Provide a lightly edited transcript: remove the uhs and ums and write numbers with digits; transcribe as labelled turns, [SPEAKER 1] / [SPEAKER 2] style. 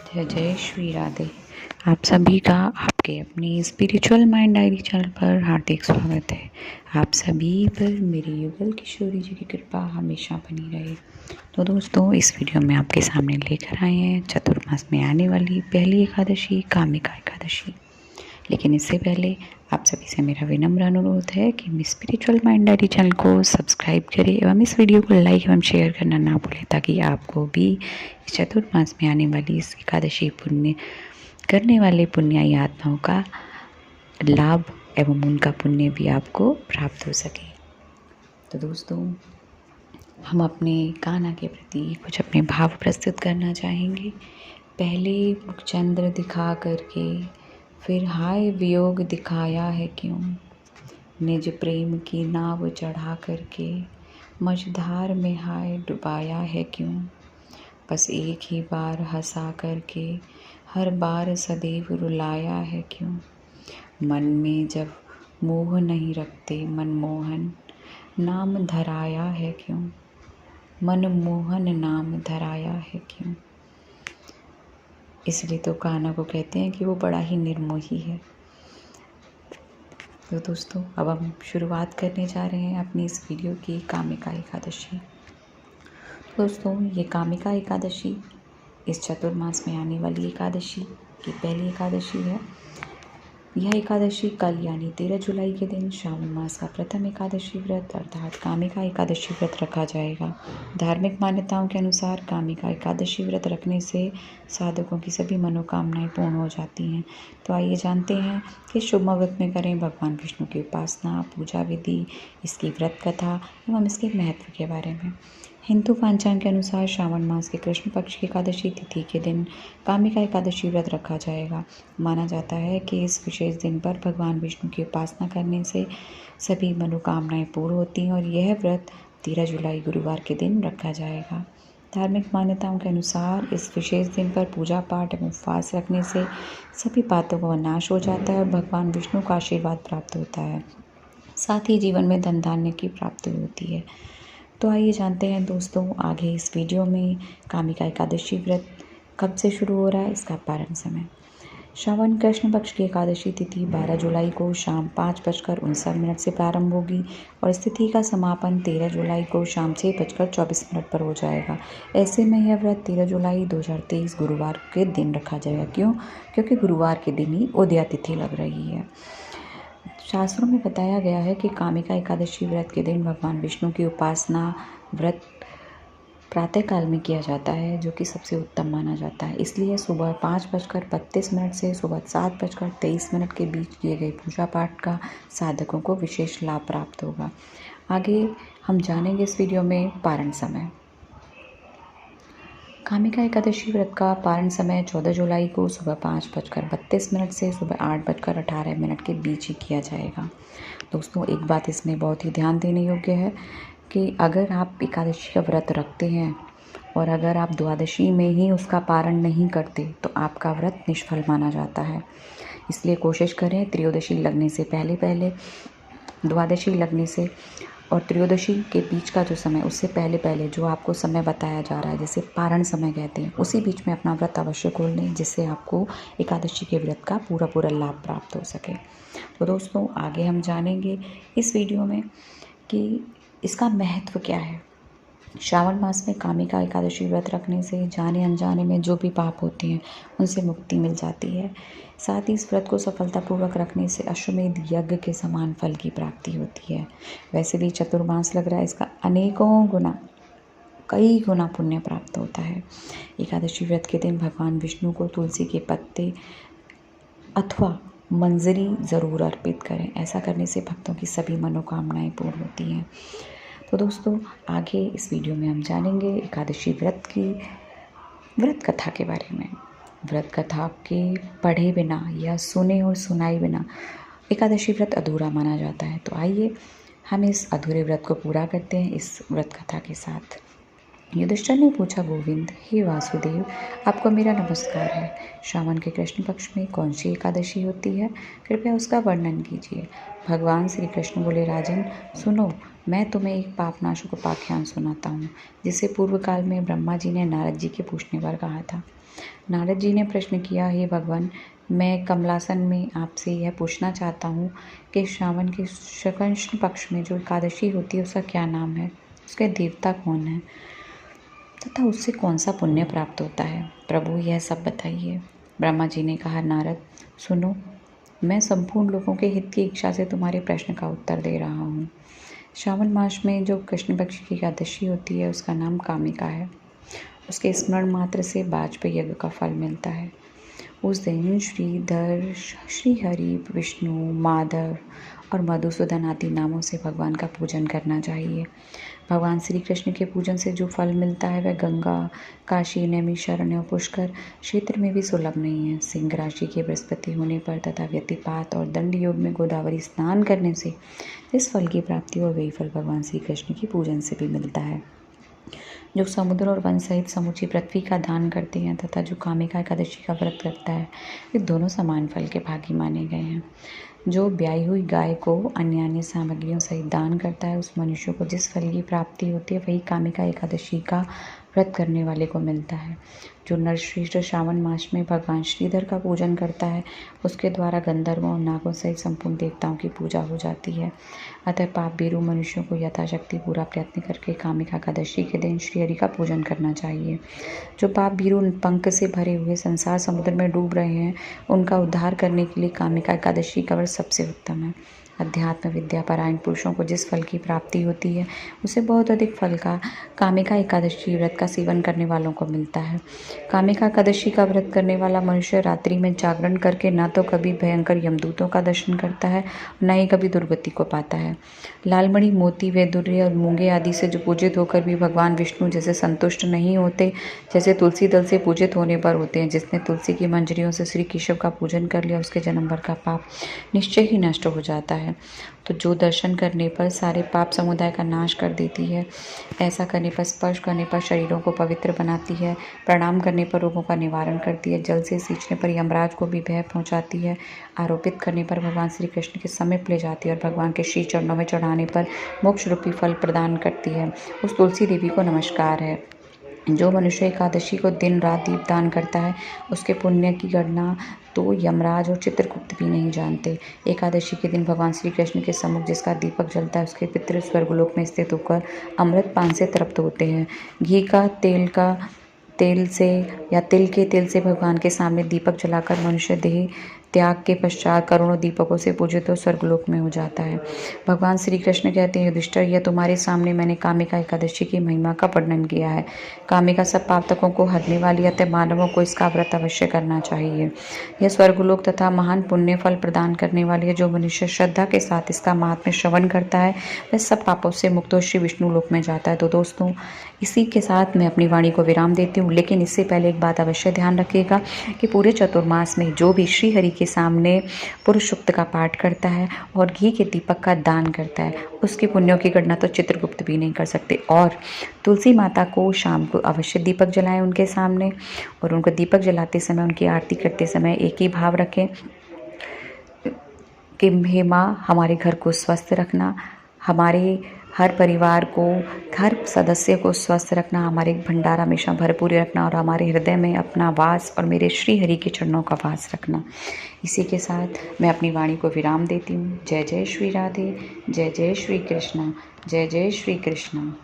[SPEAKER 1] जय जय श्री राधे। आप सभी का आपके अपनी स्पिरिचुअल माइंड डायरी चैनल पर हार्दिक स्वागत है। आप सभी पर मेरी युगल किशोरी जी की कृपा हमेशा बनी रहे। तो दोस्तों, इस वीडियो में आपके सामने लेकर आए हैं चतुर्मास में आने वाली पहली एकादशी कामिका एकादशी। लेकिन इससे पहले आप सभी से मेरा विनम्र अनुरोध है कि स्पिरिचुअल माइंड डायरी चैनल को सब्सक्राइब करें एवं इस वीडियो को लाइक एवं शेयर करना ना भूलें, ताकि आपको भी इस चतुर्मास में आने वाली इस एकादशी पुण्य करने वाले पुण्याई आत्माओं का लाभ एवं उनका पुण्य भी आपको प्राप्त हो सके। तो दोस्तों, हम अपने कान्हा के प्रति कुछ अपने भाव प्रस्तुत करना चाहेंगे। पहले मुखचंद्र दिखा करके फिर हाय वियोग दिखाया है क्यों, निज प्रेम की नाव चढ़ा करके मझधार में हाय डुबाया है क्यों। बस एक ही बार हंसा करके हर बार सदैव रुलाया है क्यों। मन में जब मोह नहीं रखते मनमोहन नाम धराया है क्यों। मनमोहन नाम धराया है क्यों। इसलिए तो कान्हा को कहते हैं कि वो बड़ा ही निर्मोही है। तो दोस्तों, अब हम शुरुआत करने जा रहे हैं अपनी इस वीडियो की कामिका एकादशी। दोस्तों, ये कामिका एकादशी इस चतुर्मास में आने वाली एकादशी की पहली एकादशी है। यह एकादशी कल यानी 13 जुलाई के दिन श्रावण मास का प्रथम एकादशी व्रत अर्थात कामिका एकादशी व्रत रखा जाएगा। धार्मिक मान्यताओं के अनुसार कामिका एकादशी व्रत रखने से साधकों की सभी मनोकामनाएं पूर्ण हो जाती हैं। तो आइए जानते हैं कि शुभ मुहूर्त में करें भगवान विष्णु की उपासना, पूजा विधि, इसकी व्रत कथा एवं इसके महत्व के बारे में। हिंदू पंचांग के अनुसार श्रावण मास के कृष्ण पक्ष की एकादशी तिथि के दिन कामिका एकादशी व्रत रखा जाएगा। माना जाता है कि इस विशेष दिन पर भगवान विष्णु की उपासना करने से सभी मनोकामनाएं पूर्ण होती हैं और यह व्रत 13 जुलाई गुरुवार के दिन रखा जाएगा। धार्मिक मान्यताओं के अनुसार इस विशेष दिन पर पूजा पाठ एवं उपवास रखने से सभी पापों का नाश हो जाता है और भगवान विष्णु का आशीर्वाद प्राप्त होता है। साथ ही जीवन में धन धान्य की प्राप्ति होती है। तो आइए जानते हैं दोस्तों आगे इस वीडियो में कामिका एकादशी व्रत कब से शुरू हो रहा है, इसका पारण समय। श्रावण कृष्ण पक्ष की एकादशी तिथि 12 जुलाई को शाम 5:59 से प्रारंभ होगी और इस तिथि का समापन 13 जुलाई को शाम 6:24 पर हो जाएगा। ऐसे में यह व्रत 13 जुलाई 2023 गुरुवार के दिन रखा जाएगा। क्यों? क्योंकि गुरुवार के दिन ही उदया तिथि लग रही है। शास्त्रों में बताया गया है कि कामिका एकादशी व्रत के दिन भगवान विष्णु की उपासना व्रत प्रातः काल में किया जाता है, जो कि सबसे उत्तम माना जाता है। इसलिए सुबह 5:32 से सुबह 7:23 के बीच किए गए पूजा पाठ का साधकों को विशेष लाभ प्राप्त होगा। आगे हम जानेंगे इस वीडियो में पारण समय। कामिका एकादशी व्रत का पारण समय 14 जुलाई को सुबह 5:32 से सुबह 8:18 के बीच ही किया जाएगा। दोस्तों, एक बात इसमें बहुत ही ध्यान देने योग्य है कि अगर आप एकादशी का व्रत रखते हैं और अगर आप द्वादशी में ही उसका पारण नहीं करते तो आपका व्रत निष्फल माना जाता है। इसलिए कोशिश करें त्रयोदशी लगने से पहले द्वादशी लगने से और त्रयोदशी के बीच का जो समय उससे पहले जो आपको समय बताया जा रहा है, जिसे पारण समय कहते हैं, उसी बीच में अपना व्रत अवश्य खोल लें, जिससे आपको एकादशी के व्रत का पूरा लाभ प्राप्त हो सके। तो दोस्तों, आगे हम जानेंगे इस वीडियो में कि इसका महत्व क्या है। श्रावण मास में कामिका एकादशी व्रत रखने से जाने अनजाने में जो भी पाप होते हैं उनसे मुक्ति मिल जाती है। साथ ही इस व्रत को सफलतापूर्वक रखने से अश्वमेध यज्ञ के समान फल की प्राप्ति होती है। वैसे भी चतुर्मास लग रहा है, इसका अनेकों गुना कई गुना पुण्य प्राप्त होता है। एकादशी व्रत के दिन भगवान विष्णु को तुलसी के पत्ते अथवा मंजरी ज़रूर अर्पित करें। ऐसा करने से भक्तों की सभी मनोकामनाएं पूर्ण होती हैं। तो दोस्तों, आगे इस वीडियो में हम जानेंगे एकादशी व्रत की व्रत कथा के बारे में। व्रत कथा के पढ़े बिना या सुने और सुनाए बिना एकादशी व्रत अधूरा माना जाता है। तो आइए हम इस अधूरे व्रत को पूरा करते हैं इस व्रत कथा के साथ। युधिष्ठिर ने पूछा, गोविंद, हे वासुदेव, आपको मेरा नमस्कार है। श्रावण के कृष्ण पक्ष में कौन सी एकादशी होती है? कृपया उसका वर्णन कीजिए। भगवान श्री कृष्ण बोले, राजन सुनो, मैं तुम्हें एक पापनाशक उपाख्यान सुनाता हूँ, जिसे पूर्व काल में ब्रह्मा जी ने नारद जी के पूछने पर कहा था। नारद जी ने प्रश्न किया, हे भगवान, मैं कमलासन में आपसे यह पूछना चाहता हूँ कि श्रावण के शुक्ल पक्ष में जो एकादशी होती है उसका क्या नाम है, उसके देवता कौन है तथा उससे कौन सा पुण्य प्राप्त होता है। प्रभु, यह सब बताइए। ब्रह्मा जी ने कहा, नारद सुनो, मैं संपूर्ण लोगों के हित की इच्छा से तुम्हारे प्रश्न का उत्तर दे रहा हूँ। श्रावण मास में जो कृष्ण पक्ष की एकादशी होती है उसका नाम कामिका है। उसके स्मरण मात्र से वाजपेयी यज्ञ का फल मिलता है। उस दिन श्रीधर, श्रीहरि, विष्णु, माधव और मधुसूदन आदि नामों से भगवान का पूजन करना चाहिए। भगवान श्री कृष्ण के पूजन से जो फल मिलता है वह गंगा, काशी, नैमिषारण्य और पुष्कर क्षेत्र में भी सुलभ नहीं है। सिंह राशि के बृहस्पति होने पर तथा व्यतिपात और दंड योग में गोदावरी स्नान करने से इस फल की प्राप्ति और वही फल भगवान श्री कृष्ण के पूजन से भी मिलता है। जो समुद्र और वन सहित समूची पृथ्वी का दान करते हैं तथा जो कामिका एकादशी का व्रत करता है, वे दोनों समान फल के भागी माने गए हैं। जो ब्याई हुई गाय को अन्य सामग्रियों सहित दान करता है, उस मनुष्य को जिस फल की प्राप्ति होती है वही कामिका एकादशी का व्रत करने वाले को मिलता है। जो नरश्रेष्ठ श्रावण मास में भगवान श्रीधर का पूजन करता है, उसके द्वारा गंधर्वों और नागों सहित संपूर्ण देवताओं की पूजा हो जाती है। अतः पाप भीरु मनुष्यों को यथाशक्ति पूरा प्रयत्न करके कामिका एकादशी के दिन श्रीहरि का पूजन करना चाहिए। जो पाप भीरु पंख से भरे हुए संसार समुद्र में डूब रहे हैं, उनका उद्धार करने के लिए कामिका एकादशी का व्रत सबसे उत्तम है। अध्यात्म विद्या परायण पुरुषों को जिस फल की प्राप्ति होती है, उसे बहुत अधिक फल का कामिका एकादशी व्रत का सेवन करने वालों को मिलता है। कामिका एकादशी का व्रत करने वाला मनुष्य रात्रि में जागरण करके न तो कभी भयंकर यमदूतों का दर्शन करता है, न ही कभी दुर्गति को पाता है। लालमणि, मोती, वैदुर्य और मूंगे आदि से जो पूजित होकर भी भगवान विष्णु जैसे संतुष्ट नहीं होते, जैसे तुलसी दल से पूजित होने पर होते हैं। जिसने तुलसी की मंजरियों से श्री केशव का पूजन कर लिया, उसके जन्म भर का पाप निश्चय ही नष्ट हो जाता है। तो जो दर्शन करने पर सारे पाप समुदाय का नाश कर देती है, ऐसा करने पर, स्पर्श करने पर शरीरों को पवित्र बनाती है, प्रणाम करने पर रोगों का निवारण करती है, जल से सींचने पर यमराज को भी भय पहुंचाती है, आरोपित करने पर भगवान श्री कृष्ण के समीप ले जाती है और भगवान के श्री चरणों में चढ़ाने पर मोक्ष रूपी फल प्रदान करती है, उस तुलसी देवी को नमस्कार है। जो मनुष्य एकादशी को दिन रात दीपदान करता है, उसके पुण्य की गणना तो यमराज और चित्रगुप्त भी नहीं जानते। एकादशी के दिन भगवान श्री कृष्ण के सम्मुख जिसका दीपक जलता है, उसके पितृ स्वर्गलोक में स्थित होकर अमृत पान से तृप्त होते हैं। घी का तेल से या तिल के तेल से भगवान के सामने दीपक जलाकर मनुष्य देह त्याग के पश्चात करोड़ों दीपकों से पूजित और स्वर्गलोक में हो जाता है। भगवान श्री कृष्ण कहते हैं, युधिष्ठिर, यह तुम्हारे सामने मैंने कामिका एकादशी की महिमा का वर्णन किया है। कामिका सब पातकों को हरने वाली, अतः मानवों को इसका व्रत अवश्य करना चाहिए। यह स्वर्गलोक तथा महान पुण्य फल प्रदान करने वाली है। जो मनुष्य श्रद्धा के साथ इसका महात्म्य श्रवण करता है, वह सब पापों से मुक्त हो श्री विष्णु लोक में जाता है। तो दोस्तों, इसी के साथ मैं अपनी वाणी को विराम देती हूँ, लेकिन इससे पहले एक बात अवश्य ध्यान रखिएगा कि पूरे चतुर्मास में जो भी श्री हरि के सामने पुरुष सूक्त का पाठ करता है और घी के दीपक का दान करता है, उसके पुण्यों की गणना तो चित्रगुप्त भी नहीं कर सकते। और तुलसी माता को शाम को अवश्य दीपक जलाएं उनके सामने, और उनको दीपक जलाते समय, उनकी आरती करते समय एक ही भाव रखें कि हे माँ, हमारे घर को स्वस्थ रखना, हमारे हर परिवार को, हर सदस्य को स्वस्थ रखना, हमारे भंडार हमेशा भरपूर रखना और हमारे हृदय में अपना वास और मेरे श्री हरि के चरणों का वास रखना। इसी के साथ मैं अपनी वाणी को विराम देती हूँ। जय जय श्री राधे, जय जय श्री कृष्णा, जय जय श्री कृष्णा।